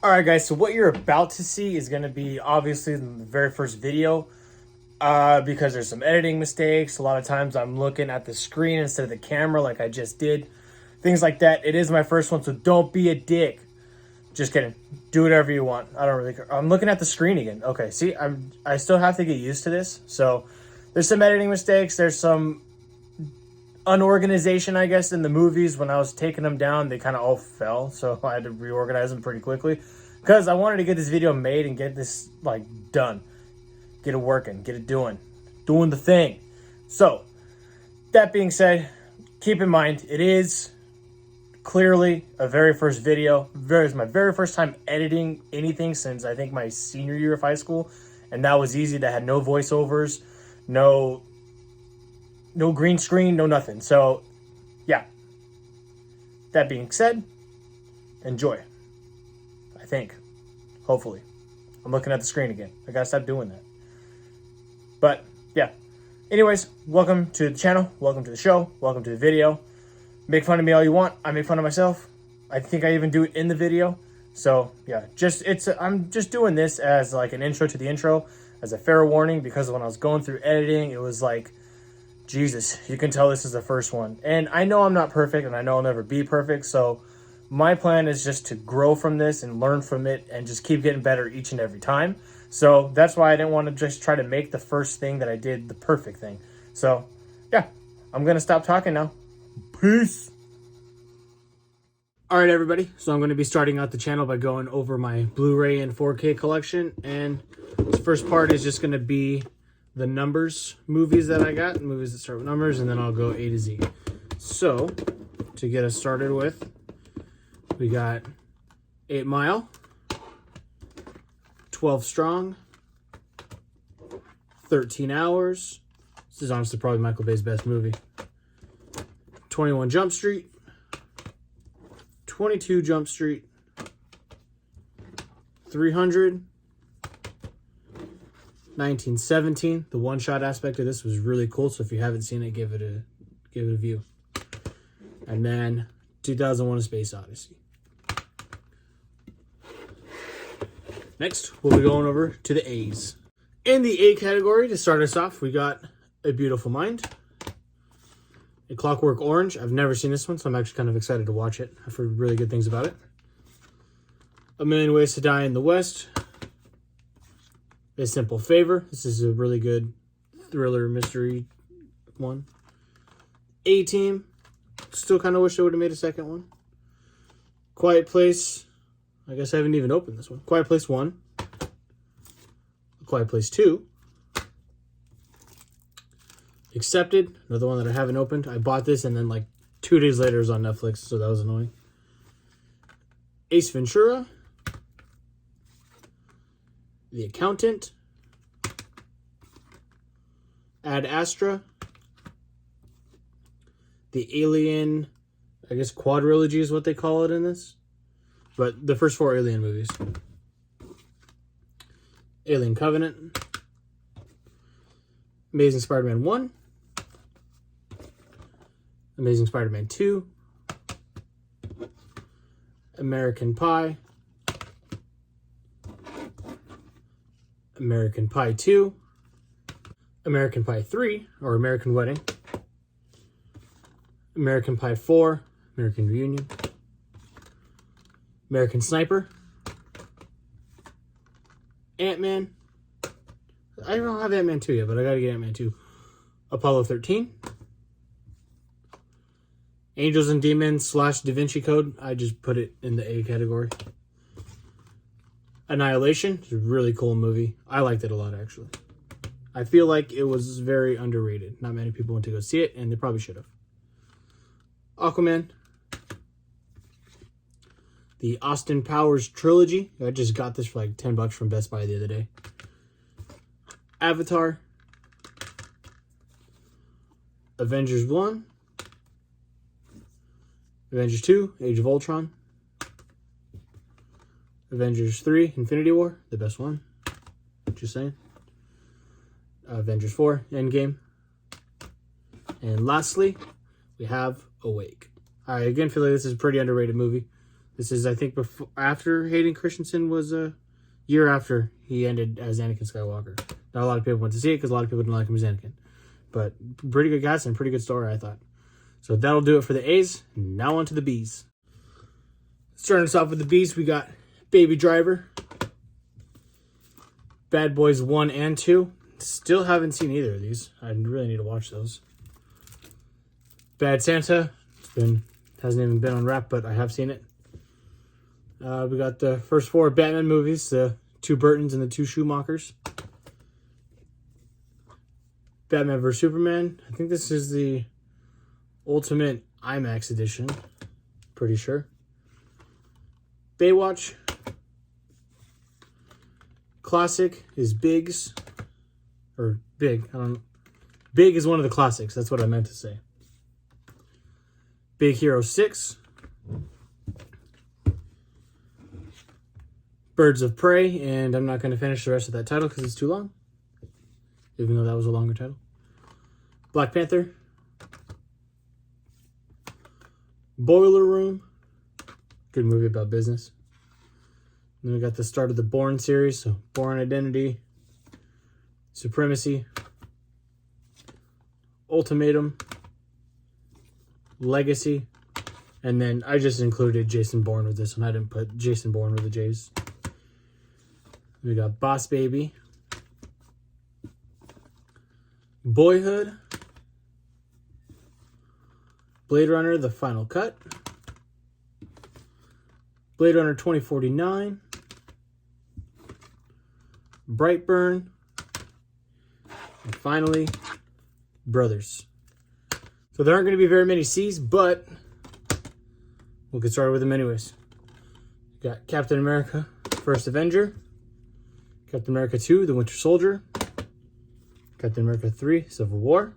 All right, guys. So what you're about to see is going to be obviously in the very first video, because there's some editing mistakes. A lot of times I'm looking at the screen instead of the camera, like I just did. Things like that. It is my first one, so don't be a dick. Just kidding. Do whatever you want. I don't really care. I'm looking at the screen again. Okay. See, I still have to get used to this. So there's some editing mistakes. There's some unorganization, I guess, in the movies. When I was taking them down, they kind of all fell, so I had to reorganize them pretty quickly because I wanted to get this video made and get this like done, get it working, get it doing the thing. So that being said, keep in mind it is clearly a very first video. It's my very first time editing anything since I think my senior year of high school, and that was easy. That had no voiceovers, no green screen, no nothing. So, yeah. That being said, enjoy. I think. Hopefully. I'm looking at the screen again. I gotta stop doing that. But, yeah. Anyways, welcome to the channel. Welcome to the show. Welcome to the video. Make fun of me all you want. I make fun of myself. I think I even do it in the video. So, yeah. I'm just doing this as like an intro to the intro. As a fair warning, because when I was going through editing, it was like, Jesus, you can tell this is the first one. And I know I'm not perfect, and I know I'll never be perfect, so my plan is just to grow from this and learn from it and just keep getting better each and every time. So that's why I didn't want to just try to make the first thing that I did the perfect thing. So, yeah, I'm going to stop talking now. Peace. All right, everybody. So I'm going to be starting out the channel by going over my Blu-ray and 4K collection. And this first part is just going to be the numbers movies that I got, movies that start with numbers, and then I'll go A to Z. So, to get us started with, we got 8 Mile, 12 Strong, 13 Hours. This is honestly probably Michael Bay's best movie. 21 Jump Street, 22 Jump Street, 300, 1917. The one-shot aspect of this was really cool, so if you haven't seen it, give it a view. And then 2001: A Space Odyssey. Next, we'll be going over to the A's. In the A category, to start us off, we got A Beautiful Mind, A Clockwork Orange. I've never seen this one, so I'm actually kind of excited to watch it. I've heard really good things about it. A Million Ways to Die in the West, A Simple Favor. This is a really good thriller mystery one. A-Team. Still kind of wish I would have made a second one. Quiet Place. I guess I haven't even opened this one. Quiet Place 1. Quiet Place 2. Accepted. Another one that I haven't opened. I bought this and then like 2 days later it was on Netflix, so that was annoying. Ace Ventura. The Accountant, Ad Astra, the Alien, I guess quadrilogy is what they call it in this, but the first 4 Alien movies. Alien Covenant, Amazing Spider-Man 1, Amazing Spider-Man 2, American Pie, American Pie 2, American Pie 3, or American Wedding, American Pie 4, American Reunion, American Sniper, Ant-Man. I don't have Ant-Man 2 yet, but I gotta get Ant-Man 2. Apollo 13, Angels and Demons / Da Vinci Code. I just put it in the A category. Annihilation. It's a really cool movie. I liked it a lot, actually. I feel like it was very underrated. Not many people went to go see it, and they probably should have. Aquaman. The Austin Powers trilogy. I just got this for like $10 from Best Buy the other day. Avatar. Avengers 1. Avengers 2, Age of Ultron. Avengers 3, Infinity War, the best one. Just saying. Avengers 4, Endgame. And lastly, we have Awake. I again feel like this is a pretty underrated movie. This is, I think, after Hayden Christensen was a year after he ended as Anakin Skywalker. Not a lot of people went to see it because a lot of people didn't like him as Anakin. But pretty good guys and pretty good story, I thought. So that'll do it for the A's. Now on to the B's. Starting us off with the B's, we got Baby Driver, Bad Boys 1 and 2. Still haven't seen either of these. I really need to watch those. Bad Santa. Hasn't even been on wrap, but I have seen it. We got the first 4 Batman movies, the 2 Burtons and the 2 Schumachers. Batman vs. Superman. I think this is the Ultimate IMAX edition. Pretty sure. Baywatch. Classic is Biggs. Or Big. I don't know. Big is one of the classics. That's what I meant to say. Big Hero 6. Birds of Prey. And I'm not going to finish the rest of that title because it's too long. Even though that was a longer title. Black Panther. Boiler Room. Good movie about business. Then we got the start of the Bourne series. So Bourne Identity. Supremacy. Ultimatum. Legacy. And then I just included Jason Bourne with this one. I didn't put Jason Bourne with the J's. We got Boss Baby. Boyhood. Blade Runner, The Final Cut. Blade Runner 2049. Brightburn. And finally, Brothers. So there aren't going to be very many C's, but we'll get started with them anyways. We got Captain America, First Avenger. Captain America 2, The Winter Soldier. Captain America 3, Civil War.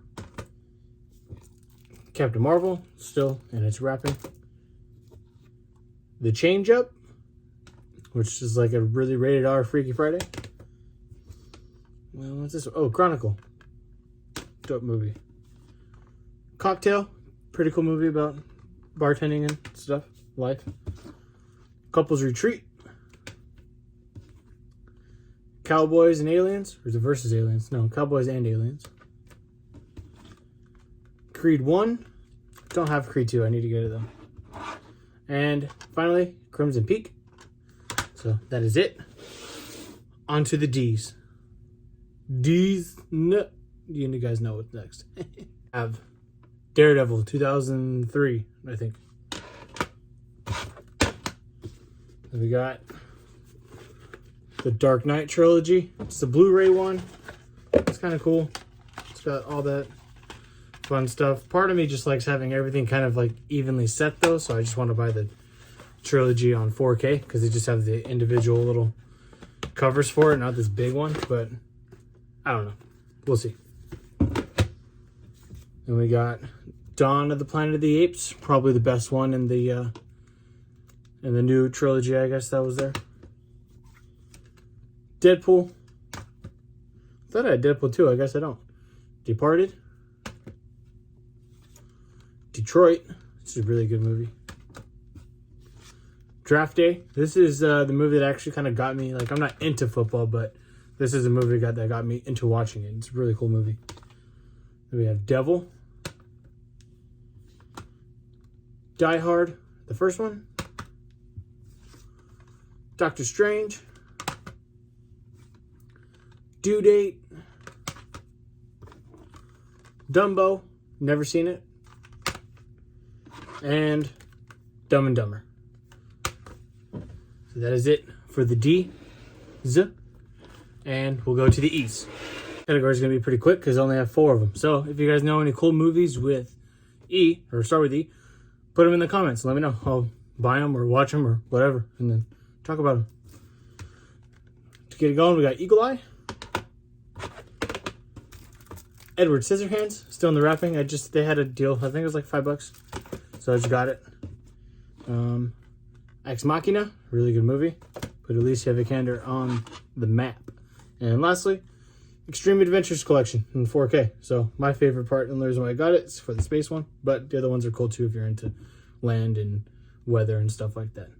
Captain Marvel, still in its wrapping. The Change Up, which is like a really rated R Freaky Friday. Well, what's this? Oh, Chronicle. Dope movie. Cocktail, pretty cool movie about bartending and stuff, life. Couples Retreat. Cowboys and Aliens, or is it versus Aliens? No, Cowboys and Aliens. Creed 1. Don't have Creed 2. I need to get it though. And finally, Crimson Peak. So that is it. On to the D's. D's. No. You guys know what's next. Have Daredevil 2003, I think. Then we got the Dark Knight trilogy. It's the Blu-ray one. It's kind of cool. It's got all that fun stuff. Part of me just likes having everything kind of like evenly set though, so I just want to buy the trilogy on 4K because they just have the individual little covers for it, not this big one, but I don't know. We'll see. Then we got Dawn of the Planet of the Apes, probably the best one in the new trilogy, I guess that was there. Deadpool. I thought I had Deadpool 2, I guess I don't. Departed. Detroit. This is a really good movie. Draft Day. This is the movie that actually kind of got me, like, I'm not into football, but this is a movie that got me into watching it. It's a really cool movie. Then we have Devil. Die Hard, the first one. Doctor Strange. Due Date. Dumbo. Never seen it. And Dumb and Dumber. So that is it for the D's. And we'll go to the E's. Category is going to be pretty quick because I only have 4 of them. So if you guys know any cool movies with E, or start with E, put them in the comments. Let me know. I'll buy them or watch them or whatever, and then talk about them. To get it going, we got Eagle Eye. Edward Scissorhands, still in the wrapping. They had a deal. I think it was like $5. So I just got it. Ex Machina, really good movie. Put Alicia Vikander on the map. And lastly, Extreme Adventures Collection in 4K. So my favorite part, and the reason why I got it, is for the space one. But the other ones are cool too if you're into land and weather and stuff like that.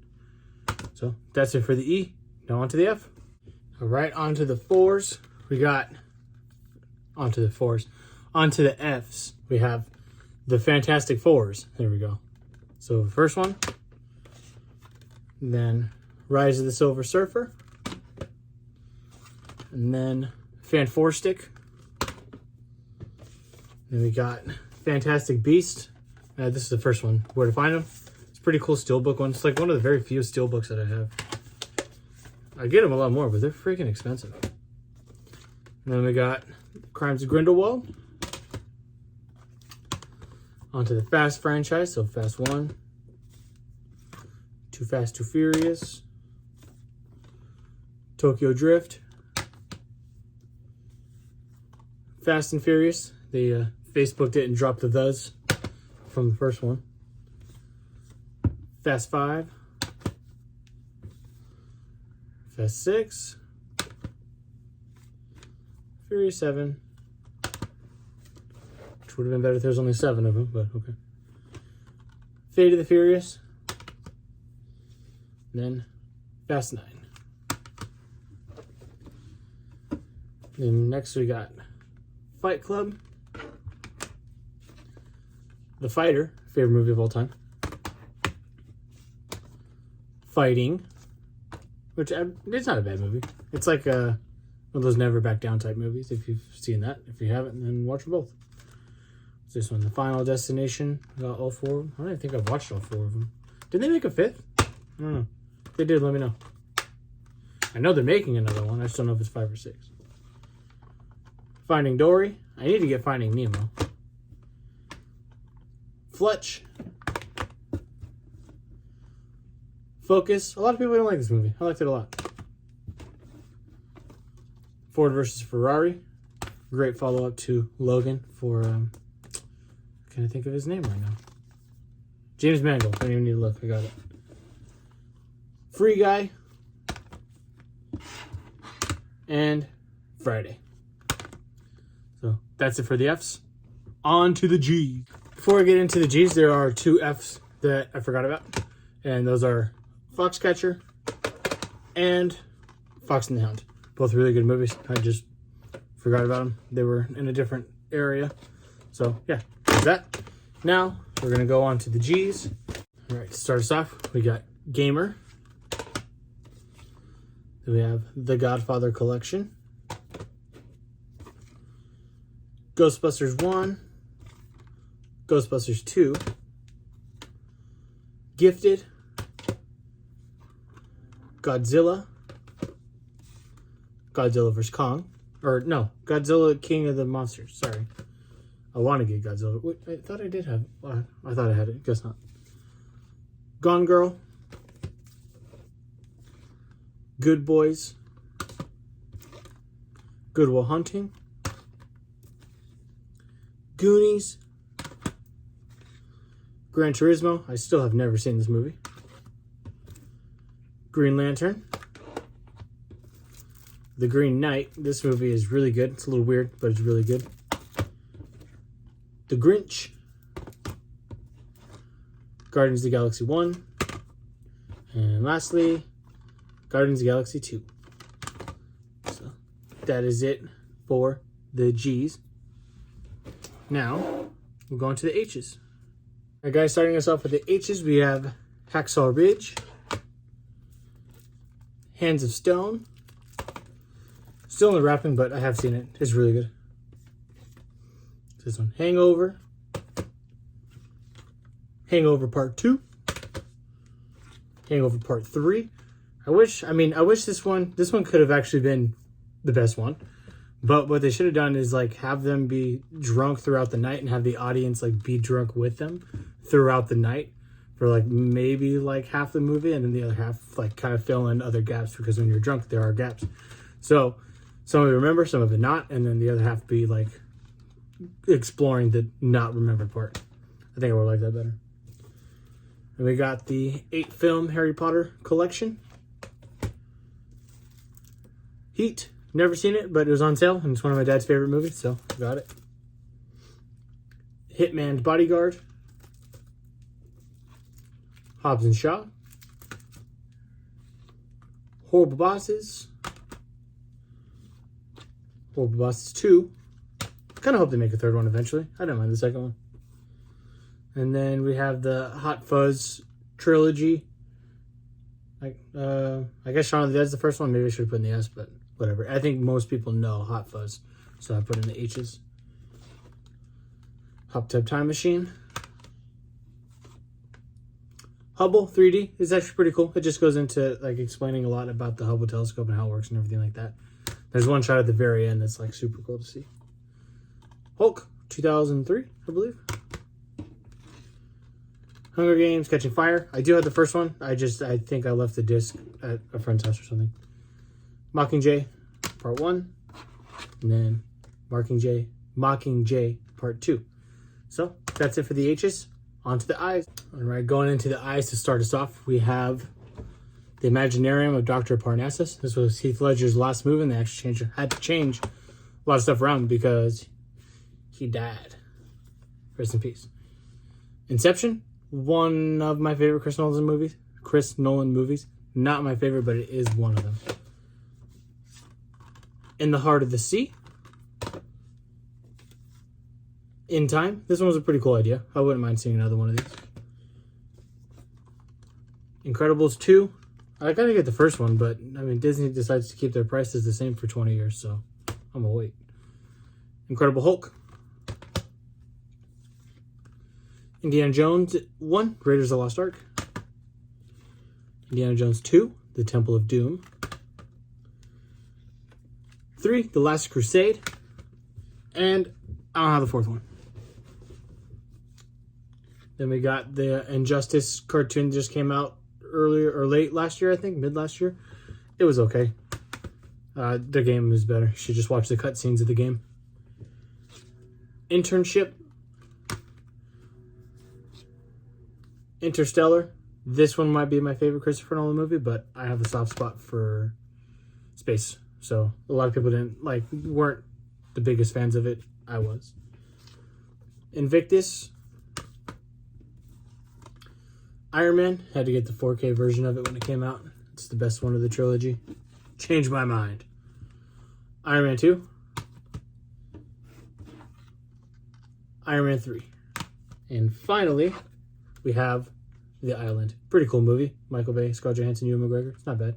So that's it for the E. Now onto the F. All right, onto the fours. We got onto the fours. Onto the Fs. We have the Fantastic Fours. There we go. So the first one. Then Rise of the Silver Surfer. And then Fan Four Stick. Then we got Fantastic Beast. This is the first one. Where to Find Them. It's a pretty cool steelbook one. It's like one of the very few steelbooks that I have. I get them a lot more, but they're freaking expensive. And then we got Crimes of Grindelwald. Onto the Fast franchise. So Fast 1. Too Fast, Too Furious. Tokyo Drift. Fast and Furious. They Facebook didn't drop the "thes" from the first one. Fast 5. Fast 6. Furious 7. Which would have been better if there was only 7 of them, but okay. Fate of the Furious. And then Fast 9. Then next we got Fight Club. The Fighter, favorite movie of all time. Fighting, which it's not a bad movie. It's like one of those Never Back Down type movies. If you've seen that, if you haven't, then watch them both. So this one, The Final Destination. Got all 4 of them. I don't even think I've watched all 4 of them. Did they make a 5th? I don't know. If they did, let me know. I know they're making another one. I just don't know if it's 5 or 6. Finding Dory. I need to get Finding Nemo. Fletch. Focus. A lot of people don't like this movie. I liked it a lot. Ford versus Ferrari. Great follow-up to Logan for, can't think of his name right now. James Mangold. I don't even need to look. I got it. Free Guy. And Friday. So that's it for the Fs. On to the G. Before I get into the G's, there are 2 Fs that I forgot about. And those are Foxcatcher and Fox and the Hound. Both really good movies. I just forgot about them. They were in a different area. So yeah, there's that. Now we're going to go on to the G's. All right, to start us off, we got Gamer. Then we have The Godfather Collection. Ghostbusters 1. Ghostbusters 2. Gifted. Godzilla. Godzilla vs. Kong. Or, no, Godzilla King of the Monsters. Sorry. I want to get Godzilla. Wait, I thought I did have... I thought I had it. Guess not. Gone Girl. Good Boys. Good Will Hunting. Goonies. Gran Turismo. I still have never seen this movie. Green Lantern. The Green Knight. This movie is really good. It's a little weird, but it's really good. The Grinch. Guardians of the Galaxy 1. And lastly, Guardians of the Galaxy 2. So that is it for the G's. Now, we'll go into the H's. All right, guys, starting us off with the H's, we have Hacksaw Ridge. Hands of Stone. Still in the wrapping, but I have seen it. It's really good. This one, Hangover. Hangover Part 2. Hangover Part 3. I wish this one could have actually been the best one. But what they should have done is like have them be drunk throughout the night and have the audience like be drunk with them throughout the night for like maybe like half the movie, and then the other half like kind of fill in other gaps, because when you're drunk there are gaps. So some of it remember, some of it not, and then the other half be like exploring the not remembered part. I think I would like that better. And we got the 8-film Harry Potter collection. Heat. Never seen it, but it was on sale, and it's one of my dad's favorite movies, so got it. Hitman's Bodyguard. Hobbs and Shaw. Horrible Bosses. Horrible Bosses 2. Kind of hope they make a third one eventually. I don't mind the second one. And then we have the Hot Fuzz trilogy. I guess Shaun of the Dead's the first one. Maybe I should have put in the S, but whatever. I think most people know Hot Fuzz, so I put in the H's. Hot Tub Time Machine. Hubble 3D is actually pretty cool. It just goes into like explaining a lot about the Hubble telescope and how it works and everything like that. There's one shot at the very end that's like super cool to see. Hulk 2003, I believe. Hunger Games Catching Fire. I do have the first one. I think I left the disc at a friend's house or something. Mockingjay Part 1. And then Mockingjay Part 2. So that's it for the H's. On to the I's. All right, going into the I's to start us off, we have The Imaginarium of Dr. Parnassus. This was Heath Ledger's last movie, and they actually had to change a lot of stuff around because he died. Rest in peace. Inception, one of my favorite Chris Nolan movies. Not my favorite, but it is one of them. In the Heart of the Sea. In Time. This one was a pretty cool idea. I wouldn't mind seeing another one of these. Incredibles 2. I gotta get the first one, but I mean, Disney decides to keep their prices the same for 20 years, so I'm gonna wait. Incredible Hulk. Indiana Jones 1, Raiders of the Lost Ark. Indiana Jones 2, The Temple of Doom. 3, The Last Crusade. And I don't have the fourth one. Then we got the Injustice cartoon that just came out earlier or late last year, I think, mid last year. It was okay. The game is better. You should just watch the cutscenes of the game. Internship. Interstellar. This one might be my favorite Christopher Nolan movie, but I have a soft spot for space. So a lot of people weren't the biggest fans of it. I was. Invictus. Iron Man. Had to get the 4K version of it when it came out. It's the best one of the trilogy. Changed my mind. Iron Man 2. Iron Man 3. And finally, we have The Island. Pretty cool movie. Michael Bay, Scarlett Johansson, Ewan McGregor. It's not bad.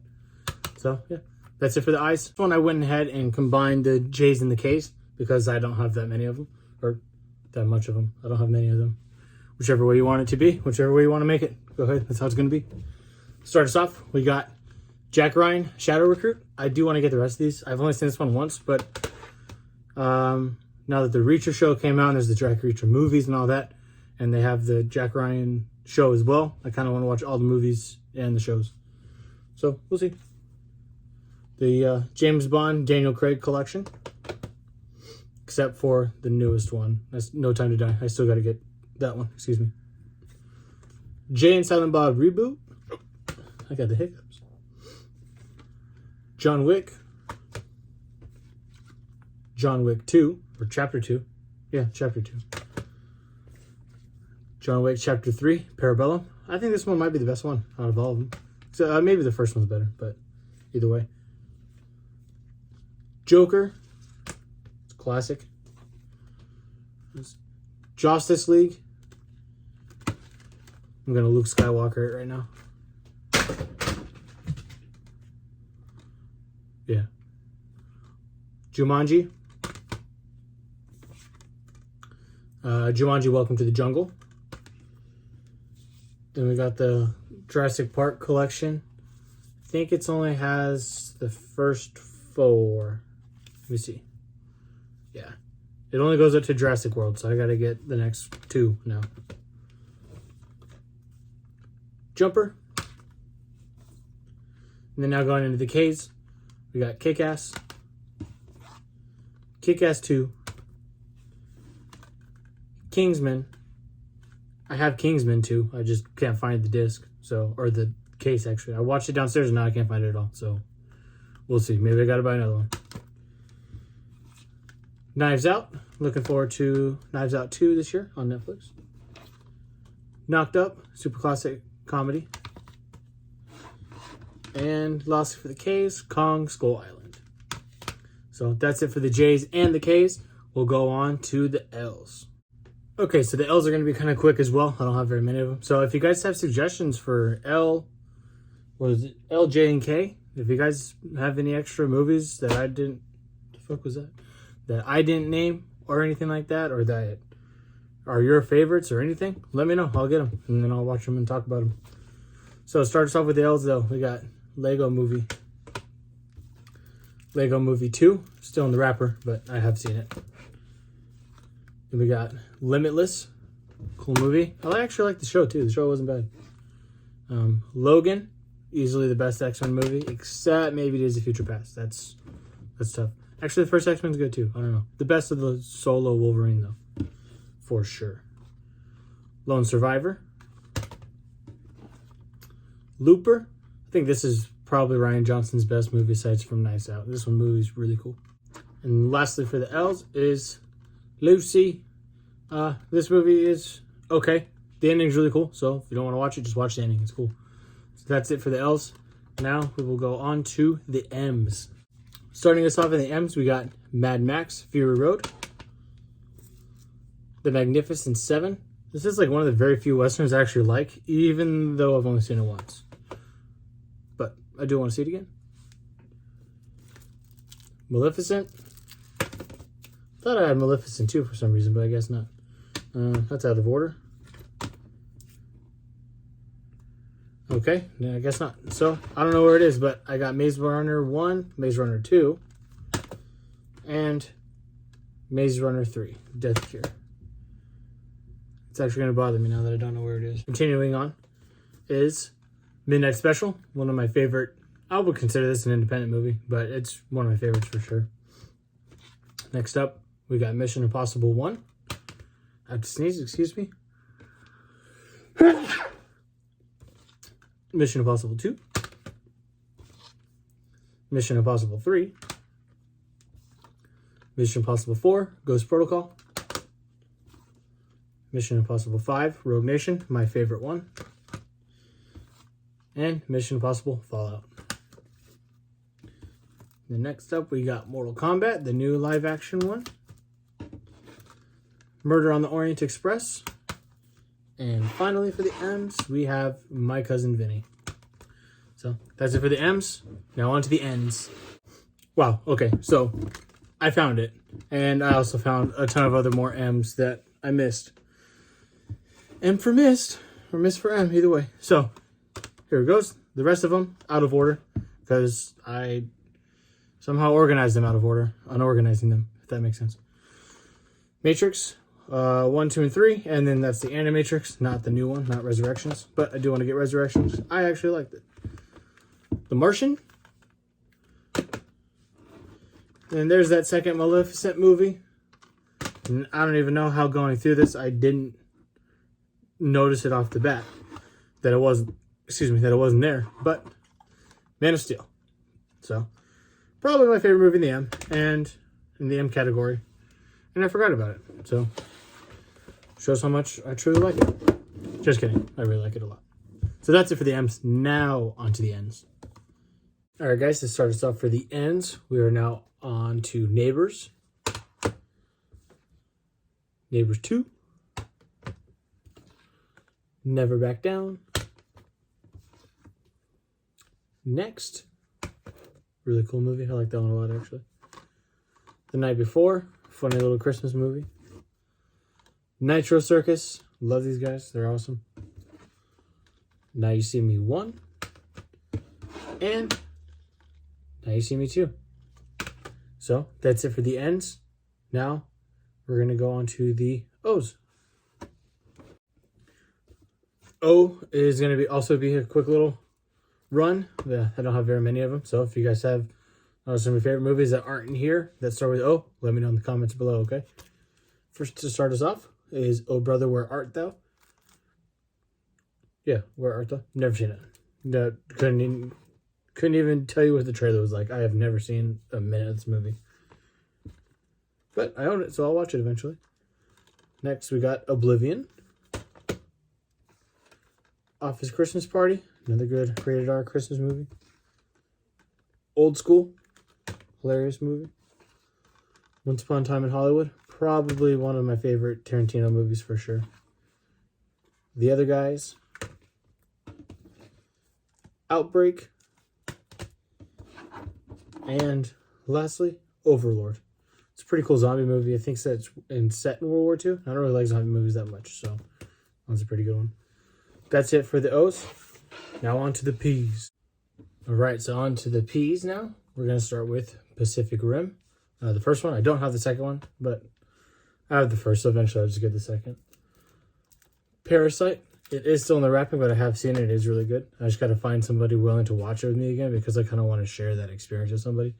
So, yeah. That's it for the I's. This one I went ahead and combined the J's and the K's because I don't have that many of them. Or that much of them. I don't have many of them. Whichever way you want it to be. Whichever way you want to make it. Go ahead. That's how it's going to be. Start us off. We got Jack Ryan, Shadow Recruit. I do want to get the rest of these. I've only seen this one once, but now that the Reacher show came out, and there's the Jack Reacher movies and all that, and they have the Jack Ryan show as well, I kind of want to watch all the movies and the shows. So, we'll see. The James Bond, Daniel Craig collection. Except for the newest one. That's No Time to Die. I still got to get that one. Excuse me. Jay and Silent Bob reboot. I got the hiccups. John Wick. John Wick 2. Or Chapter 2. Yeah, Chapter 2. John Wick Chapter 3. Parabellum. I think this one might be the best one out of all of them. So maybe the first one's better, but either way. Joker. It's classic. Justice League. I'm going to Luke Skywalker it right now. Yeah. Jumanji. Jumanji Welcome to the Jungle. Then we got the Jurassic Park collection. I think it only has the first 4. Let me see. Yeah. It only goes up to Jurassic World, so I gotta get the next 2 now. Jumper. And then now going into the K's, we got Kick-Ass. Kick-Ass 2. Kingsman. I have Kingsman 2. I just can't find the disc. So, or the case actually. I watched it downstairs and now I can't find it at all. So, we'll see. Maybe I gotta buy another one. Knives Out. Looking forward to Knives Out 2 this year on Netflix. Knocked Up. Super classic comedy. And lastly for the K's, Kong Skull Island. So that's it for the J's and the K's. We'll go on to the L's. Okay, so the L's are going to be kind of quick as well. I don't have very many of them. So if you guys have suggestions for L, what is it, L, J, and K? If you guys have any extra movies that I didn't, the fuck was that? That I didn't name or anything like that, or that are your favorites or anything, let me know. I'll get them and then I'll watch them and talk about them. So start us off with the L's though. We got Lego Movie. Lego Movie 2, still in the wrapper, but I have seen it. Then we got Limitless, cool movie. I actually like the show too. The show wasn't bad. Logan, easily the best X-Men movie, except maybe Days of Future Past. That's tough. Actually, the first X-Men's good too. I don't know. The best of the solo Wolverine though, for sure. Lone Survivor. Looper. I think this is probably Rian Johnson's best movie besides from Knives Out. This movie's really cool. And lastly for the L's is Lucy. This movie is okay. The ending's really cool, so if you don't want to watch it, just watch the ending. It's cool. So that's it for the L's. Now we will go on to the M's. Starting us off in the M's, we got Mad Max, Fury Road. The Magnificent Seven. This is like one of the very few Westerns I actually like, even though I've only seen it once. But I do want to see it again. Maleficent. Thought I had Maleficent 2 for some reason, but I guess not. That's out of order. Okay, yeah, I guess not. So, I don't know where it is, but I got Maze Runner 1, Maze Runner 2, and Maze Runner 3, Death Cure. It's actually going to bother me now that I don't know where it is. Continuing on is Midnight Special, one of my favorite. I would consider this an independent movie, but it's one of my favorites for sure. Next up, we got Mission Impossible 1. I have to sneeze, excuse me. Mission Impossible 2. Mission Impossible 3. Mission Impossible 4, Ghost Protocol. Mission Impossible 5, Rogue Nation, my favorite one. And Mission Impossible Fallout. Then next up, we got Mortal Kombat, the new live action one. Murder on the Orient Express. And finally for the M's, we have My Cousin Vinny. So that's it for the M's. Now on to the N's. Wow, okay, so I found it. And I also found a ton of other more M's that I missed. M for missed, or miss for M, either way. So here it goes. The rest of them out of order because I somehow organized them out of order, unorganizing them, if that makes sense. Matrix. 1, 2, and 3, and then that's the Animatrix, not the new one, not Resurrections, but I do want to get Resurrections. I actually liked it. The Martian. And there's that second Maleficent movie. And I don't even know how going through this I didn't notice it off the bat that it wasn't, that it wasn't there, but Man of Steel. So, probably my favorite movie in the M, and in the M category. And I forgot about it, so shows how much I truly like it. Just kidding. I really like it a lot. So that's it for the M's. Now on to the N's. All right, guys, to start us off for the N's, we are now on to Neighbors. Neighbors 2. Never Back Down. Next. Really cool movie. I like that one a lot, actually. The Night Before. Funny little Christmas movie. Nitro Circus. Love these guys. They're awesome. Now You See Me 1. And Now You See Me 2. So, that's it for the N's. Now, we're going to go on to the O's. O is going to also be a quick little run. Yeah, I don't have very many of them. So, if you guys have some of your favorite movies that aren't in here that start with O, let me know in the comments below, okay? First, to start us off, is Oh Brother, Where Art Thou? Yeah, Where Art Thou? Never seen it. No, couldn't even tell you what the trailer was like. I have never seen a minute of this movie. But I own it, so I'll watch it eventually. Next, we got Oblivion. Office Christmas Party. Another good rated R Christmas movie. Old School, hilarious movie. Once Upon a Time in Hollywood, probably one of my favorite Tarantino movies for sure. The Other Guys, Outbreak, and lastly, Overlord. It's a pretty cool zombie movie. I think it's set in World War II. I don't really like zombie movies that much, so that's a pretty good one. That's it for the O's. Now on to the P's. All right, so on to the P's now. We're going to start with Pacific Rim. The first one, I don't have the second one, but I have the first, so eventually I'll just get the second. Parasite. It is still in the wrapping, but I have seen it. It is really good. I just got to find somebody willing to watch it with me again because I kind of want to share that experience with somebody.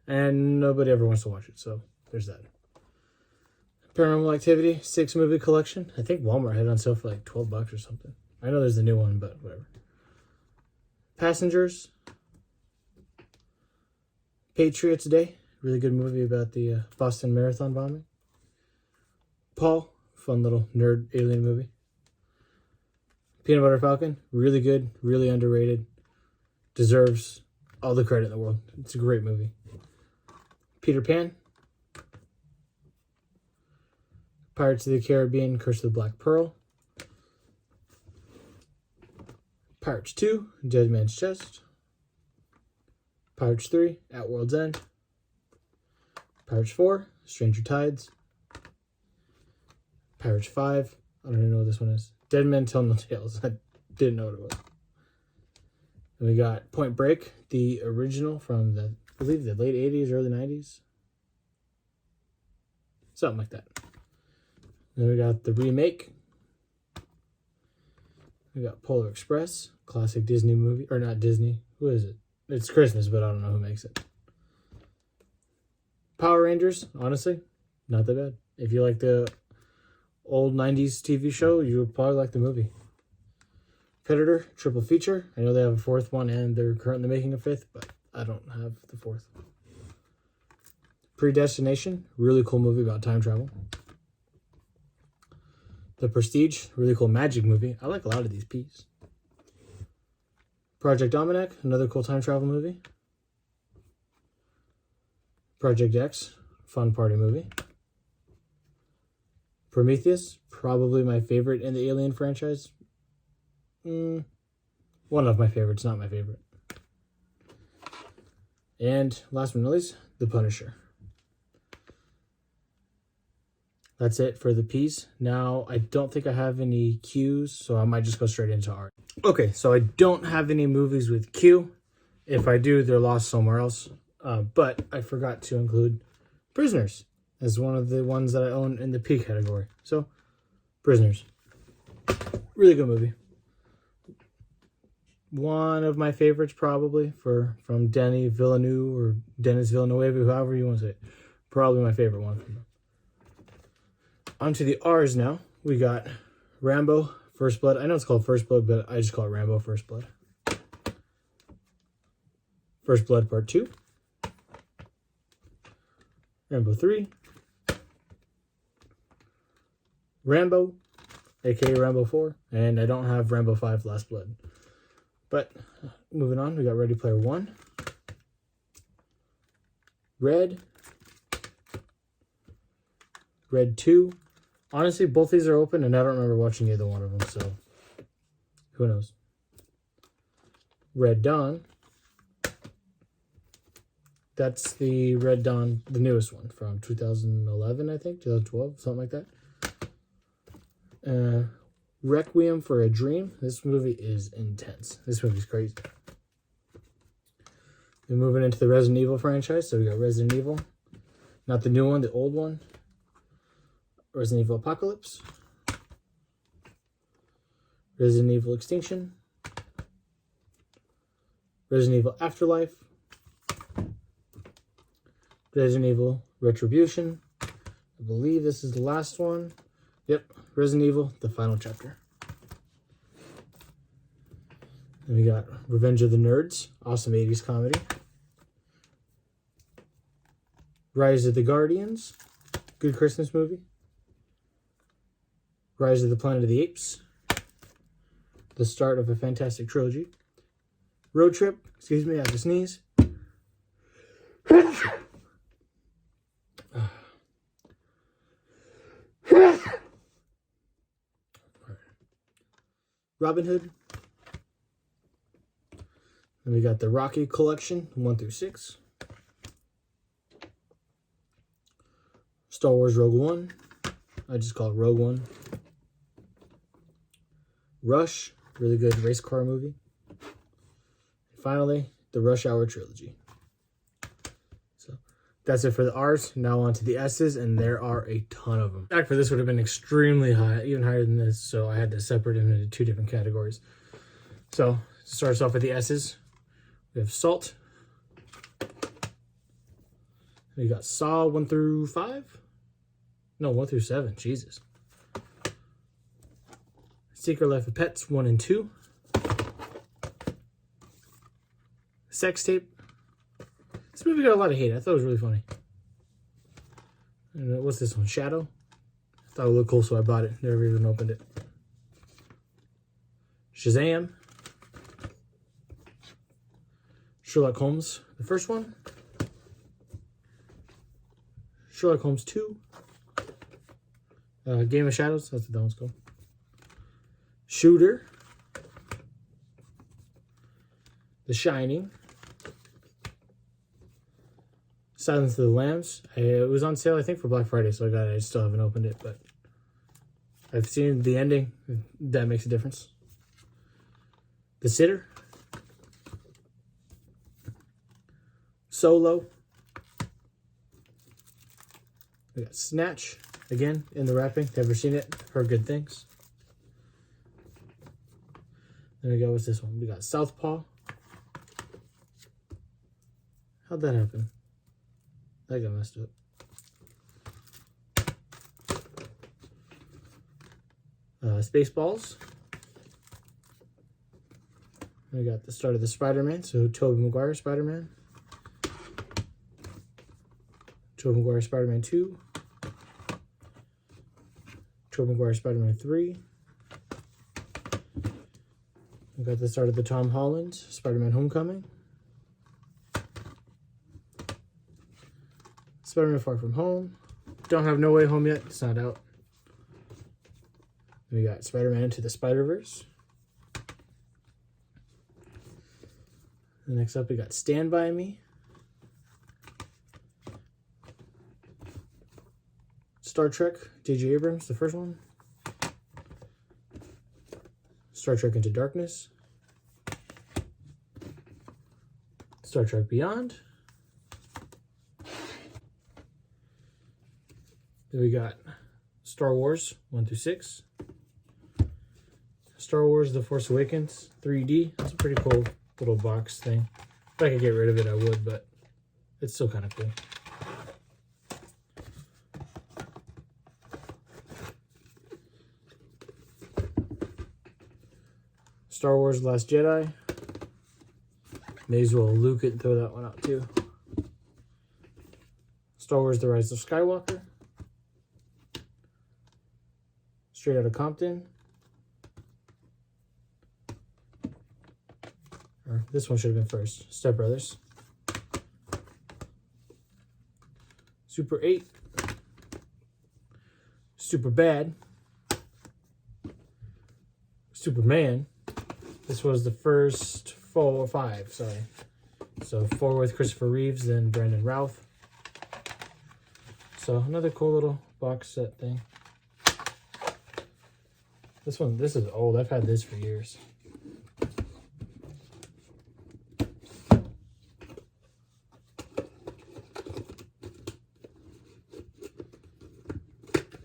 And nobody ever wants to watch it, so there's that. Paranormal Activity 6-movie collection. I think Walmart had it on sale for like $12 or something. I know there's a new one, but whatever. Passengers. Patriots Day. Really good movie about the Boston Marathon bombing. Paul. Fun little nerd alien movie. Peanut Butter Falcon. Really good. Really underrated. Deserves all the credit in the world. It's a great movie. Peter Pan. Pirates of the Caribbean, Curse of the Black Pearl. Pirates 2, Dead Man's Chest. Pirates 3, At World's End. Pirates 4, Stranger Tides. Pirates 5, I don't even know what this one is. Dead Men Tell No Tales. I didn't know what it was. And we got Point Break, the original from I believe the late 80s, early 90s. Something like that. Then we got the remake. We got Polar Express, classic Disney movie. Or not Disney. Who is it? It's Christmas, but I don't know who makes it. Power Rangers, honestly, not that bad. If you like the old 90s TV show, you would probably like the movie. Predator, triple feature. I know they have a fourth one, and they're currently making a fifth, but I don't have the fourth. Predestination, really cool movie about time travel. The Prestige, really cool magic movie. I like a lot of these P's. Project Almanac, another cool time travel movie. Project X, fun party movie. Prometheus, probably my favorite in the Alien franchise. One of my favorites, not my favorite. And last but not least, The Punisher. That's it for the P's. Now, I don't think I have any Q's, so I might just go straight into art. Okay, so I don't have any movies with Q. If I do, they're lost somewhere else. But I forgot to include Prisoners as one of the ones that I own in the P category. So, Prisoners. Really good movie. One of my favorites, probably, from Denis Villeneuve, or Denis Villeneuve, however you want to say it. Probably my favorite one from him. On to the R's now. We got Rambo, First Blood. I know it's called First Blood, but I just call it Rambo, First Blood. First Blood Part 2. Rambo 3. Rambo, aka Rambo 4. And I don't have Rambo 5 Last Blood. But moving on, we got Ready Player One. Red 2. Honestly, both these are open, and I don't remember watching either one of them, so who knows. Red Dawn. That's the Red Dawn, the newest one from 2011, I think, 2012, something like that. Requiem for a Dream. This movie is intense. This movie's crazy. We're moving into the Resident Evil franchise, so we got Resident Evil. Not the new one, the old one. Resident Evil Apocalypse. Resident Evil Extinction. Resident Evil Afterlife. Resident Evil Retribution. I believe this is the last one. Yep, Resident Evil, the final chapter. Then we got Revenge of the Nerds, awesome 80s comedy. Rise of the Guardians, good Christmas movie. Rise of the Planet of the Apes, the start of a fantastic trilogy. Road Trip, excuse me, I have to sneeze. Robin Hood. Then we got the Rocky Collection, 1 through 6. Star Wars Rogue One. I just call it Rogue One. Rush, really good race car movie. And finally, the Rush Hour trilogy. So that's it for the R's. Now on to the S's, and there are a ton of them. In fact, for this would have been extremely high, even higher than this, so I had to separate them into 2 different categories. So, to start us off with the S's, we have Salt. We got Saw 1 through 5. No, 1 through 7. Jesus. Secret Life of Pets 1 and 2. Sex Tape. This movie got a lot of hate. I thought it was really funny. And what's this one? Shadow. I thought it looked cool, so I bought it. Never even opened it. Shazam. Sherlock Holmes, the first one. Sherlock Holmes 2. Game of Shadows, that's what that one's called. Shooter. The Shining. Silence of the Lambs. It was on sale, I think, for Black Friday, so I got it. I still haven't opened it, but I've seen the ending. That makes a difference. The Sitter. Solo. We got Snatch. Again, in the wrapping. Never seen it. Heard good things. Then we go, what's this one? We got Southpaw. How'd that happen? That got messed up. Spaceballs. We got the start of the Spider-Man, so Tobey Maguire Spider-Man. Tobey Maguire Spider-Man 2. Tobey Maguire Spider-Man 3. We got the start of the Tom Holland Spider-Man Homecoming. Spider-Man Far From Home. Don't have No Way Home yet. It's not out. We got Spider-Man Into the Spider-Verse. And next up, we got Stand By Me. Star Trek, J.J. Abrams, the first one. Star Trek Into Darkness. Star Trek Beyond. Then we got Star Wars 1 through 6. Star Wars The Force Awakens 3D. That's a pretty cool little box thing. If I could get rid of it, I would, but it's still kind of cool. Star Wars The Last Jedi. May as well Luke it and throw that one out too. Star Wars The Rise of Skywalker. Straight Outta Compton. Or this one should have been first. Step Brothers. Super 8. Super Bad. Superman. This was the first 4 or 5, sorry. So 4 with Christopher Reeves, then Brandon Routh. So another cool little box set thing. This is old. I've had this for years.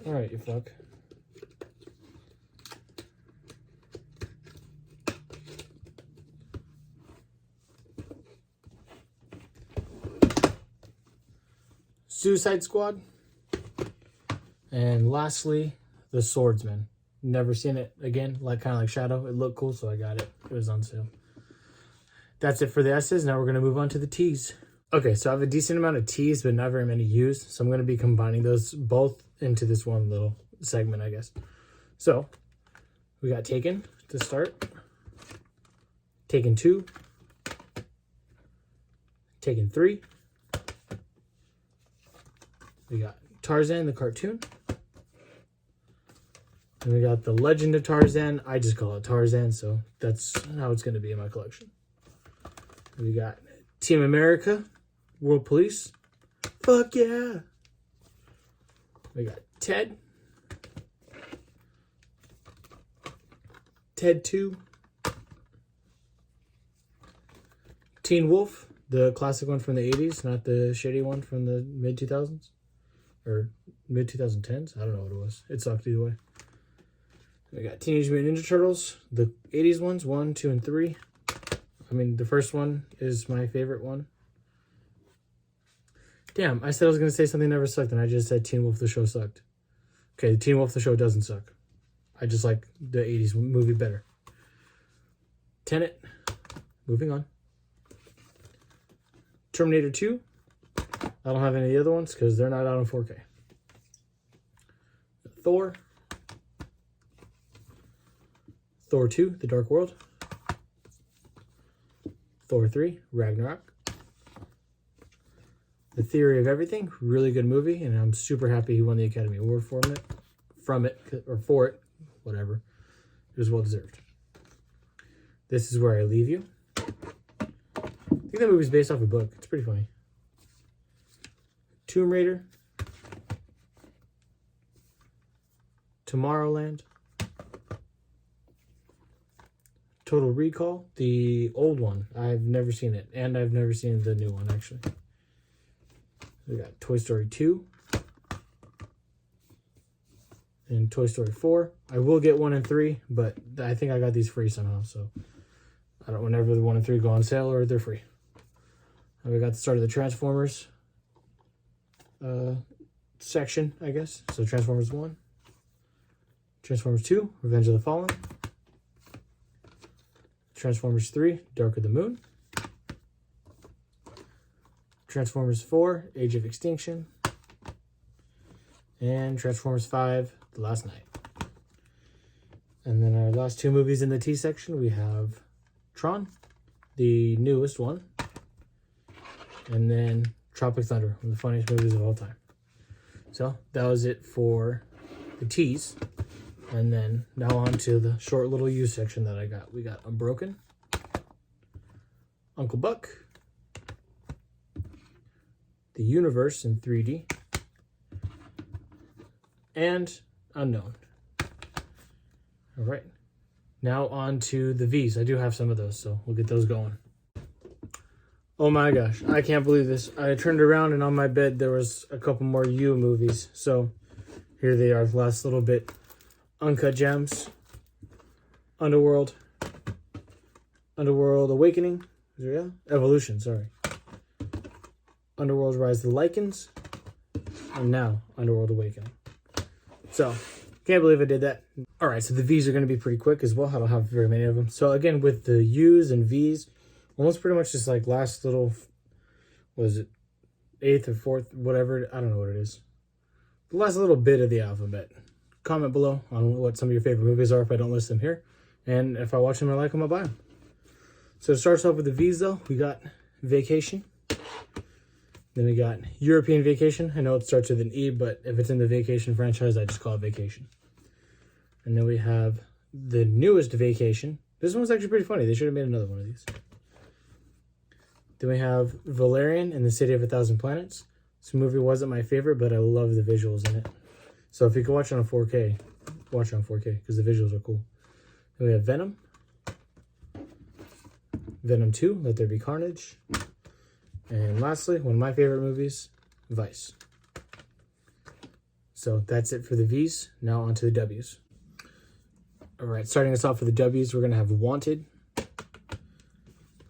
All right, you fuck. Suicide Squad. And lastly, The Swordsman. Never seen it again, kind of like Shadow. It looked cool, so I got it. It was on sale. That's it for the S's. Now we're going to move on to the T's. Okay, so I have a decent amount of T's, but not very many U's. So I'm going to be combining those both into this one little segment, I guess. So we got Taken to start. Taken 2. Taken 3. We got Tarzan, the cartoon. And we got The Legend of Tarzan. I just call it Tarzan, so that's how it's going to be in my collection. We got Team America, World Police. Fuck yeah! We got Ted. Ted 2. Teen Wolf, the classic one from the 80s, not the shitty one from the mid-2000s. Or mid-2010s. I don't know what it was. It sucked either way. We got Teenage Mutant Ninja Turtles, the 80s ones, 1, 2, and 3. I mean, the first one is my favorite one. Damn, I said I was going to say something never sucked, and I just said Teen Wolf the show sucked. Okay, Teen Wolf the show doesn't suck. I just like the 80s movie better. Tenet. Moving on. Terminator 2. I don't have any of the other ones because they're not out in 4K. Thor. Thor 2, The Dark World. Thor 3, Ragnarok. The Theory of Everything, really good movie, and I'm super happy he won the Academy Award for it, whatever. It was well deserved. This Is Where I Leave You. I think that movie's based off a book. It's pretty funny. Tomb Raider. Tomorrowland. Total Recall, the old one. I've never seen it, and I've never seen the new one, actually. We got Toy Story 2. And Toy Story 4. I will get 1 and 3, but I think I got these free somehow, so I don't, whenever the 1 and 3 go on sale or they're free. We got the start of the Transformers section, I guess. So Transformers 1. Transformers 2, Revenge of the Fallen. Transformers 3, Dark of the Moon. Transformers 4, Age of Extinction. And Transformers 5, The Last Night. And then our last 2 movies in the T section, we have Tron, the newest one. And then Tropic Thunder, one of the funniest movies of all time. So that was it for the T's. And then now on to the short little U section that I got. We got Unbroken, Uncle Buck, The Universe in 3D, and Unknown. All right. Now on to the V's. I do have some of those, so we'll get those going. Oh my gosh, I can't believe this. I turned around and on my bed there was a couple more U movies. So here they are, the last little bit. Uncut Gems, Underworld Awakening, yeah, Evolution, sorry. Underworld Rise of the Lycans, and now Underworld Awakening. So, can't believe I did that. All right, so the V's are going to be pretty quick as well. I don't have very many of them. So again, with the U's and V's, almost pretty much just like last little, was it 8th or 4th, whatever, I don't know what it is. The last little bit of the alphabet. Comment below on what some of your favorite movies are if I don't list them here. And if I watch them or like them, I'll buy them. So it starts off with the V's though. We got Vacation. Then we got European Vacation. I know it starts with an E, but if it's in the Vacation franchise, I just call it Vacation. And then we have the newest Vacation. This one's actually pretty funny. They should have made another one of these. Then we have Valerian and the City of a Thousand Planets. This movie wasn't my favorite, but I love the visuals in it. So if you can watch it on 4K, watch it on 4K because the visuals are cool. Then we have Venom. Venom 2, Let There Be Carnage. And lastly, one of my favorite movies, Vice. So that's it for the V's. Now on to the W's. All right, starting us off for the W's, we're going to have Wanted.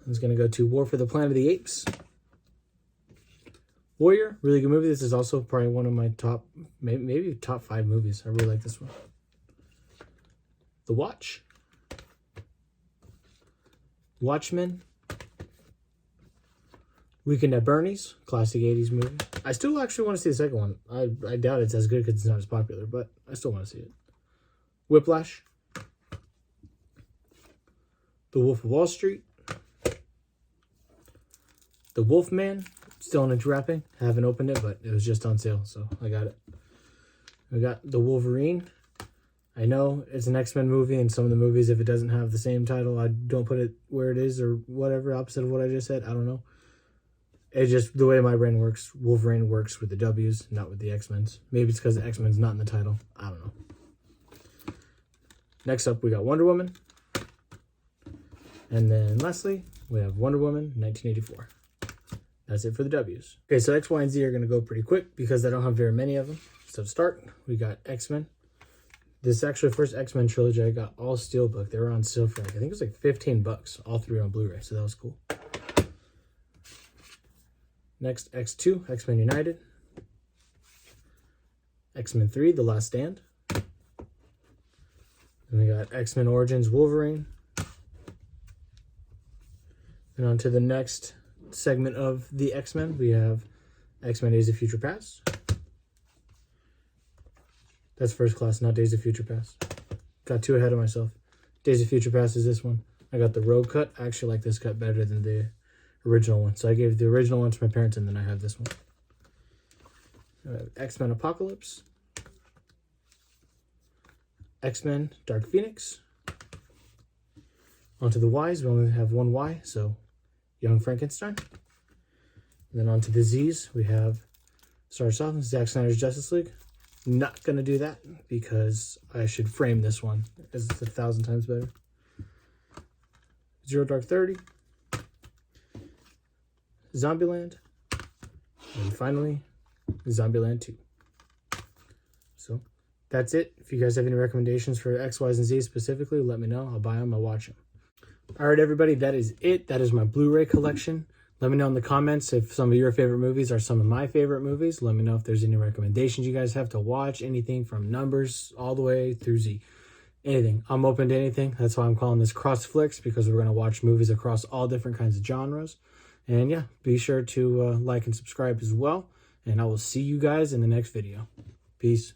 It's going to go to War for the Planet of the Apes. Warrior, really good movie. This is also probably one of my top, maybe top 5 movies. I really like this one. The Watch. Watchmen. Weekend at Bernie's, classic 80s movie. I still actually want to see the second one. I doubt it's as good because it's not as popular, but I still want to see it. Whiplash. The Wolf of Wall Street. The Wolfman. still into wrapping. Haven't opened it, but it was just on sale, so I got it. We got the Wolverine. I know it's an X-Men movie, and some of the movies, if it doesn't have the same title, I don't put it where it is or whatever, opposite of what I just said. I don't know. It's just the way my brain works. Wolverine works with the W's, not with the X-Men's. Maybe it's because the X-Men's not in the title. I don't know. Next up, we got Wonder Woman. And then lastly, we have Wonder Woman 1984. That's it for the W's. Okay, so X, Y, and Z are going to go pretty quick because I don't have very many of them. So to start, we got X-Men. This is actually the first X-Men trilogy I got all steelbook. They were on sale for, I think it was like $15, all 3 on Blu-ray, so that was cool. Next, X2, X-Men United. X-Men 3, The Last Stand. Then we got X-Men Origins Wolverine. And on to the next segment of the X-Men, we have X-Men Days of Future Past. That's First Class, not Days of Future Past. Got too ahead of myself. Days of Future Past is this one. I got the Rogue cut. I actually like this cut better than the original one. So I gave the original one to my parents, and then I have this one. X-Men Apocalypse. X-Men Dark Phoenix. On to the Ys. We only have one Y, so Young Frankenstein. And then on to the Z's. We have, starts off, Zack Snyder's Justice League. Not going to do that because I should frame this one as it's 1,000 times better. Zero Dark 30. Zombieland. And finally, Zombieland 2. So, that's it. If you guys have any recommendations for X, Y's, and Z specifically, let me know. I'll buy them. I'll watch them. All right, everybody, that is it. That is my Blu-ray collection. Let me know in the comments if some of your favorite movies are some of my favorite movies. Let me know if there's any recommendations you guys have to watch. Anything from numbers all the way through Z. Anything. I'm open to anything. That's why I'm calling this Cross Flicks, because we're going to watch movies across all different kinds of genres. And yeah, be sure to like and subscribe as well. And I will see you guys in the next video. Peace.